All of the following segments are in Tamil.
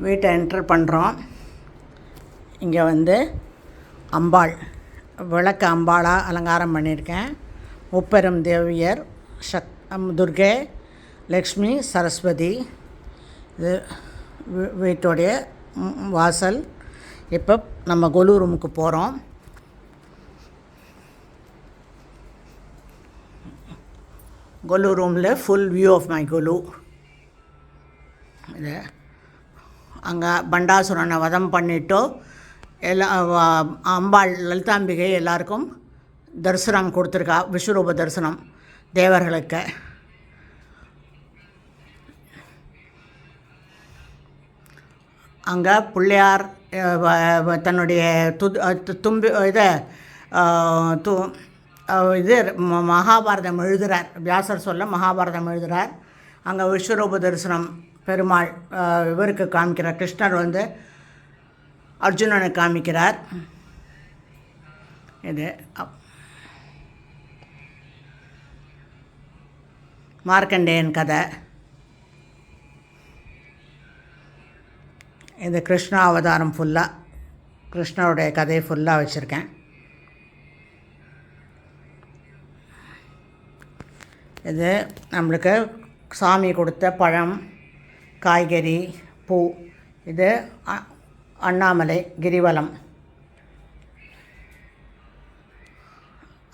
வீட்டை என்டர் பண்ணுறோம். இங்கே வந்து அம்பாள் விளக்கு அம்பாளாக அலங்காரம் பண்ணியிருக்கேன். முப்பெரும் தேவியர் துர்கை, லக்ஷ்மி, சரஸ்வதி. இது வீட்டுடைய வாசல். இப்போ நம்ம கொலு ரூமுக்கு போகிறோம். கொலு ரூமில் ஃபுல் வியூ ஆஃப் மை கொலு. இது அங்கே பண்டாசுரனை வதம் பண்ணிவிட்டோ அம்பாள் லலிதாம்பிகை எல்லாருக்கும் தரிசனம் கொடுத்துருக்கா, விஸ்வரூப தரிசனம் தேவர்களுக்கு. அங்கே பிள்ளையார் தன்னுடைய இது மகாபாரதம் எழுதுகிறார். வியாசர் சொல்ல மகாபாரதம் எழுதுகிறார். அங்கே விஸ்வரூப தரிசனம் பெருமாள் இவருக்கு காமிக்கிறார். கிருஷ்ணர் வந்து அர்ஜுனனை காமிக்கிறார். இது மார்க்கண்டேயன் கதை. இது கிருஷ்ணா அவதாரம் ஃபுல்லாக, கிருஷ்ணருடைய கதையை ஃபுல்லாக வச்சுருக்கேன். இது நம்மளுக்கு சாமி கொடுத்த பழம், காய்கறி, பூ. இது அண்ணாமலை கிரிவலம்.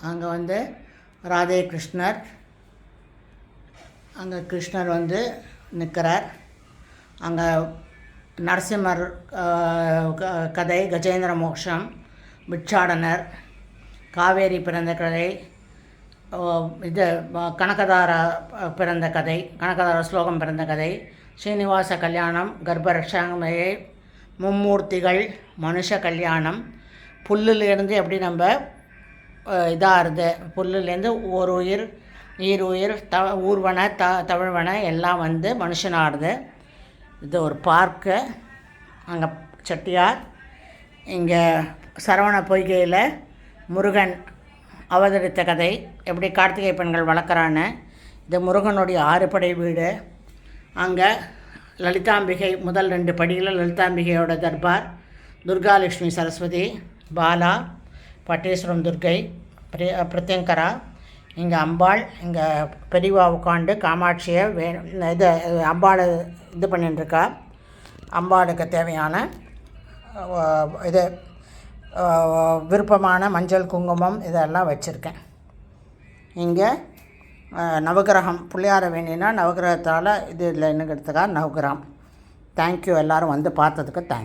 அங்கே வந்து ராதே கிருஷ்ணர், அங்கே கிருஷ்ணர் வந்து நிற்கிறார். அங்கே நரசிம்மர் கதை, கஜேந்திர மோட்சம், பிட்சாடனர், காவேரி பிறந்த கதை, இது கனகதார பிறந்த கதை, கனகதார ஸ்லோகம் பிறந்த கதை, ஸ்ரீனிவாச கல்யாணம், கர்ப்பரட்சாங்கமையை, மும்மூர்த்திகள், மனுஷ கல்யாணம், புல்லுலேருந்து எப்படி நம்ம இதாகிறது, புல்லுலேருந்து ஒரு உயிர், நீர் உயிர், ஊர்வன தவிழ்வன எல்லாம் வந்து மனுஷனாகிறது. இது ஒரு பார்க்கு. அங்கே செட்டியார். இங்கே சரவண பொய்கையில் முருகன் அவதரித்த கதை, எப்படி கார்த்திகை பெண்கள் வளர்க்குறான்னு. இது முருகனுடைய 6 படை வீடு. அங்கே லலிதாம்பிகை முதல் 2 படியில் லலிதாம்பிகையோட தர்பார், துர்காலட்சுமி, சரஸ்வதி, பாலா, பட்டேஸ்வரம் துர்கை, பிரத்யங்கரா. இங்கே அம்பாள், இங்கே பெரியவா உட்காண்டு காமாட்சியை இது அம்பாளை இது பண்ணிட்டுருக்கா. அம்பாளுக்கு தேவையான இது விருப்பமான மஞ்சள், குங்குமம் இதெல்லாம் வச்சுருக்கேன். இங்கே நவகிரகம் பிள்ளையார வேண்டினா நவகிரகத்தால் இது இல்லைன்னுங்கிறதுக்காக நவகிரகம். தேங்க்யூ, எல்லோரும் வந்து பார்த்ததுக்கு தேங்க்யூ.